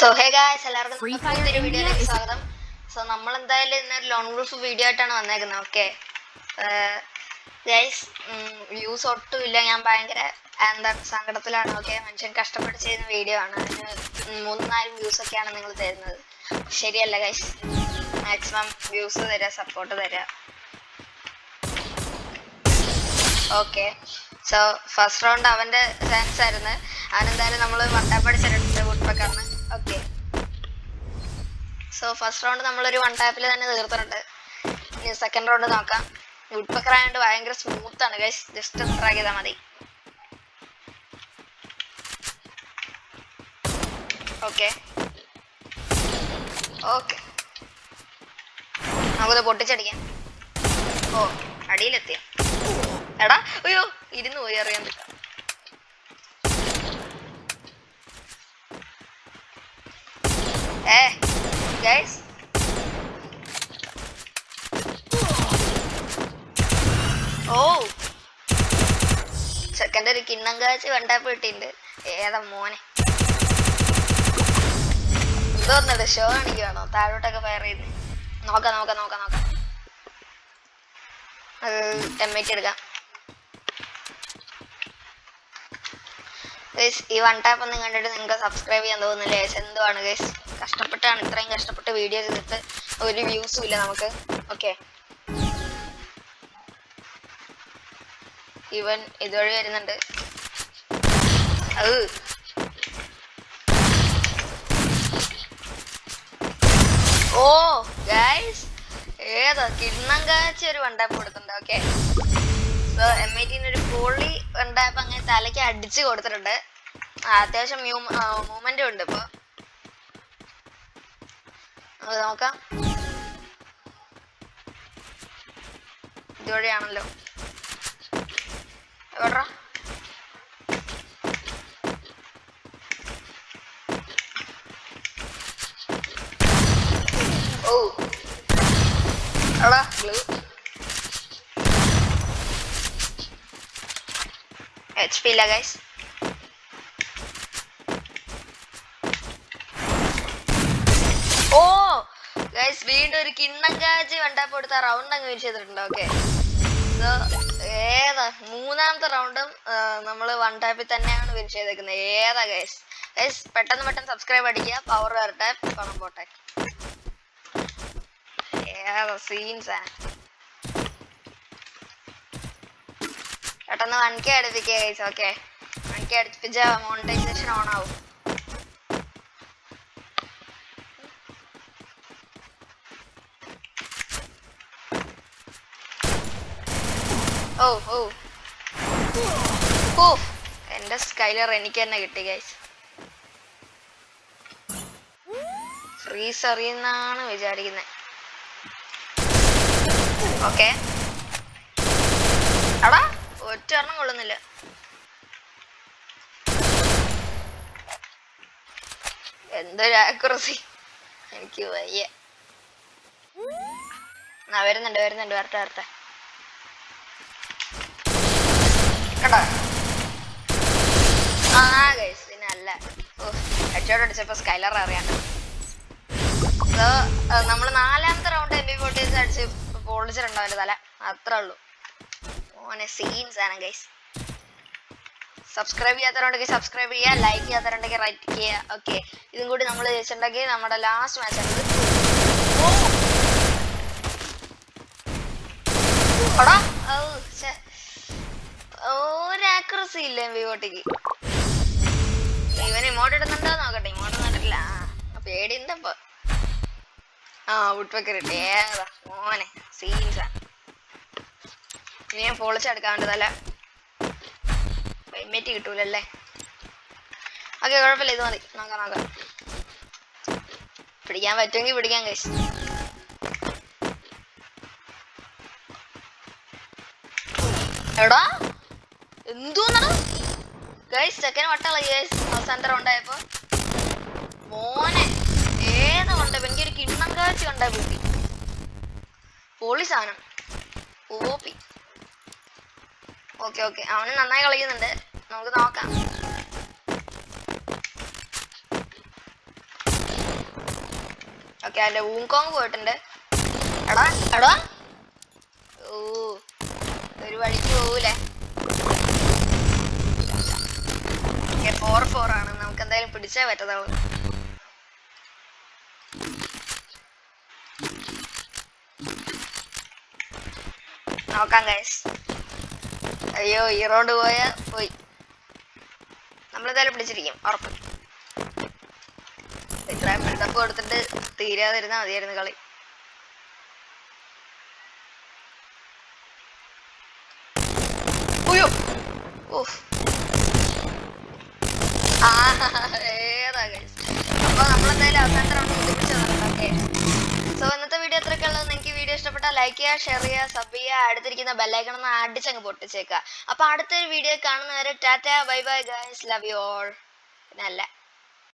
So hey guys, എല്ലാവർക്കും പുതിയൊരു വീഡിയോയിലേക്ക് സ്വാഗതം. സോ നമ്മൾ എന്തായാലും ഇന്നൊരു ലോൺ പ്രൂഫ് വീഡിയോ ആയിട്ടാണ് വന്നേക്കുന്നത്. ഓക്കെ ഗൈസ്, വ്യൂസ് ഒട്ടുമില്ല. ഞാൻ ഭയങ്കര സങ്കടത്തിലാണ്. ഓക്കെ, മനുഷ്യൻ കഷ്ടപ്പെട്ട് ചെയ്യുന്ന വീഡിയോ ആണ്. അതിന് 3-4 വ്യൂസ് ഒക്കെയാണ് നിങ്ങൾ തരുന്നത്. ശരിയല്ല ഗൈസ്, മാക്സിമം വ്യൂസ് തരാ, സപ്പോർട്ട് തരാ. ഓക്കെ, സോ ഫസ്റ്റ് റൗണ്ട് അവന്റെ ചാൻസ് ആയിരുന്നു. അവനെന്തായാലും നമ്മൾ വട്ടാപ്പടിച്ചിട്ടുണ്ട് വുഡ്പെക്കറിന്. ഓക്കെ, സോ ഫസ്റ്റ് റൗണ്ട് നമ്മളൊരു വൺ ടാപ്പിൽ തന്നെ തീർത്തിട്ടുണ്ട്. ഇനി സെക്കൻഡ് റൗണ്ട് നോക്കാം. വുഡ്പെക്കർ ആയതുകൊണ്ട് ഭയങ്കര സ്മൂത്ത് ആണ് ഗൈസ്. ജസ്റ്റ് ഒന്ന് ട്രൈ ചെയ്താൽ മതി. ഓക്കെ ഓക്കെ, നമുക്കത് പൊട്ടിച്ചടിക്കാം. ഓ, അടിയിലെത്തിയ എടാ, അയ്യോ, ഇരുന്ന് പോയി അറിയാൻ പറ്റാം. ഗൈസ്, ഓ, സെക്കൻഡ് ഒരു കിണ്ണം കാച്ച് വണ്ടാപ്പ് കിട്ടിയിട്ടുണ്ട്. ഏതാ മോനെ, എന്തോന്നത് ഷോ കാണിക്കുവാണോ? താഴോട്ടൊക്കെ ഫയർ ചെയ്ത് നോക്കാം നോക്കാം നോക്കാം നോക്കാം. M8 എടുക്കാം. ഗൈസ്, ഈ വൺ ടാപ്പ് ഒന്നും കണ്ടിട്ട് നിങ്ങൾക്ക് സബ്സ്ക്രൈബ് ചെയ്യാൻ തോന്നുന്നില്ല ഗൈസ്. എന്തുവാണ് ഗൈസ്, കഷ്ടപ്പെട്ടാണ് ഇത്രയും കഷ്ടപ്പെട്ട് വീഡിയോ ചെയ്തിട്ട് ഒരു വ്യൂസും ഇല്ല നമുക്ക്. ഓക്കെ, ഇവൻ ഇതുവഴി വരുന്നുണ്ട്. ഓ ഗൈസ്, ഏതാ കിണ്ണം കാച്ച ഒരു വൺ ടാപ്പ് കൊടുത്തിട്ടുണ്ട്. ഓക്കെ, സോ M18 ഒരു പൊളി വൺ ടാപ്പ് അങ്ങനെ തലയ്ക്ക് അടിച്ച് കൊടുത്തിട്ടുണ്ട്. അത്യാവശ്യം മൂവ്മെന്റും ഉണ്ട്. ഇപ്പൊ നോക്കാം. ഇതുവഴിയാണല്ലോ. എവിടാ? ഓ എടാ, ഗ്ലൂ HP ഇല്ല ഗൈസ്. ഓ ഗൈസ്, വീണ്ടും ഒരു കിണ്ണം കാച്ച് വണ്ടാപ്പ് കൊടുത്ത റൗണ്ട് അങ്ങ് വിൻ ചെയ്തിട്ടുണ്ട്. ഓക്കെ, സോ ഏതാ മൂന്നാമത്തെ റൗണ്ടും നമ്മൾ വൺ ടാപ്പിൽ തന്നെയാണ് വിൻ ചെയ്തേക്കുന്നത്. ഏതാ ഗൈസ്. ഗൈസ്, പെട്ടെന്ന് പെട്ടെന്ന് സബ്സ്ക്രൈബ് അടിക്കുക. പവർ വരട്ടെ, പണം പോട്ടെ. ഏതാ സീൻസ് ആണ്. പെട്ടെന്ന് 1K അടുപ്പിക്കുക ഗൈസ്. ഓക്കെ, 1K അടുപ്പിച്ച മോണിറ്റൈസേഷൻ ഓൺ ആവും. ഓ ഓ ഓ, എന്റെ സ്കൈലർ എനിക്ക് തന്നെ കിട്ടി ഗൈസ്. ഫ്രീസ് അറിയുന്നാണ് വിചാരിക്കുന്നത്. ഓക്കെ, എടാ ഒറ്റ എണ്ണം കൊള്ളുന്നില്ല. എന്തൊരു ആക്യുറസി, എനിക്ക് വയ്യ. വരുന്നുണ്ട് വരുന്നുണ്ട്, വരട്ടെ വരട്ടെ. കേട്ടോ, ആ ഗൈസ്, പിന്നെ അല്ല. ഓ, ഹെഡ്ഷോട്ട് അടിച്ചപ്പോ സ്കൈലർ അറിയാണ്ട്. സോ നമ്മൾ നാലാമത്തെ റൗണ്ട് MP40 അടിച്ച് പൊളിച്ചിട്ടുണ്ടോ അവന്റെ തല. അത്രേ ഉള്ളൂ മോനെ, സീൻസ് ആണ് ഗൈസ്. സബ്സ്ക്രൈബ് ചെയ്യാത്തവരുണ്ടെങ്കിൽ സബ്സ്ക്രൈബ് ചെയ്യുക, ലൈക്ക് ചെയ്യാത്തവരുണ്ടെങ്കിൽ റൈറ്റ് ചെയ്യുക. ഓക്കെ, ഇതും കൂടി നമ്മൾ ജയിച്ചിട്ടുണ്ടെങ്കിൽ നമ്മുടെ ലാസ്റ്റ് മാച്ച് ആണ്. ഒരു ആക്യുറസി ഇല്ല MP40ക്ക്. ഇവൻ ഇമോട്ട് ഇടുന്നുണ്ടോ നോക്കട്ടെ. ഇമോട്ട് കണ്ടിട്ടില്ല. പേടിയുണ്ട് ഇപ്പൊ. വുഡ്പെക്കർ ഇട്ട് ഏതാ മോനെ, സീൻസാ. ഇനി ഞാൻ പൊളിച്ചെടുക്കാൻ വേണ്ടതല്ല, M8 കിട്ടൂലല്ലേ. ഓക്കെ, കുഴപ്പമില്ല, ഇത് മതി. നോക്കാം നോക്കാം. പിടിക്കാൻ പറ്റുമെങ്കിൽ പിടിക്കാൻ ഗൈസ്. എടാ എന്തോന്നാണ് ഗൈസ്, സെക്കൻഡ് വട്ടമുള്ള ഗൈസ്. അവസാനത്തെ റൗണ്ടായപ്പോ മോനെ ഏതാ കൊണ്ടപ്പോ എനിക്കൊരു കിണ്ണം കാഴ്ച കൊണ്ടായി പോയി. പൊളി സാധനം, ഓപ്പി. ഓക്കെ ഓക്കെ, അവന് നന്നായി കളിക്കുന്നുണ്ട്. നമുക്ക് നോക്കാം. ഓക്കെ അതിന്റെ വൂങ്കോങ് പോയിട്ടുണ്ട്. എടാ എടാ ഓ ഒരു വഴിക്ക് പോവൂലേ. 4-4 ആണ്, നമുക്ക് എന്തായാലും പിടിച്ചേ പറ്റത്തുള്ളൂ. നോക്കാം ഗൈസ്. അയ്യോ ഈ റൗണ്ട് പോയി. നമ്മളെന്തായാലും പിടിച്ചിരിക്കും ഉറപ്പ്. ഇത്രയും ബിൽഡപ്പ് കൊടുത്തിട്ട് തീരാതിരുന്നാ മതിയായിരുന്നു കളി. ഏതാ ഗൈസ്. അപ്പൊ നമ്മളെന്തായാലും അവസാനത്തെ റൗണ്ട് ബുദ്ധിമുട്ട് വന്നിട്ടുണ്ട്. ഓക്കെ സോ ഇന്നത്തെ വീഡിയോ എത്രയൊക്കെ ഉള്ളത്. നിങ്ങൾക്ക് വീഡിയോ ഇഷ്ടപ്പെട്ടാൽ ലൈക്ക് ചെയ്യുക, ഷെയർ ചെയ്യുക, സബ് ചെയ്യുക, അടുത്തിരിക്കുന്ന ബെല്ലൈക്കൺ ഒന്ന് അടിച്ചങ്ങ് പൊട്ടിച്ചേക്കുക. അപ്പൊ അടുത്തൊരു വീഡിയോ കാണുന്നവരെ Tata bye bye guys, love you all. പിന്നെ അല്ല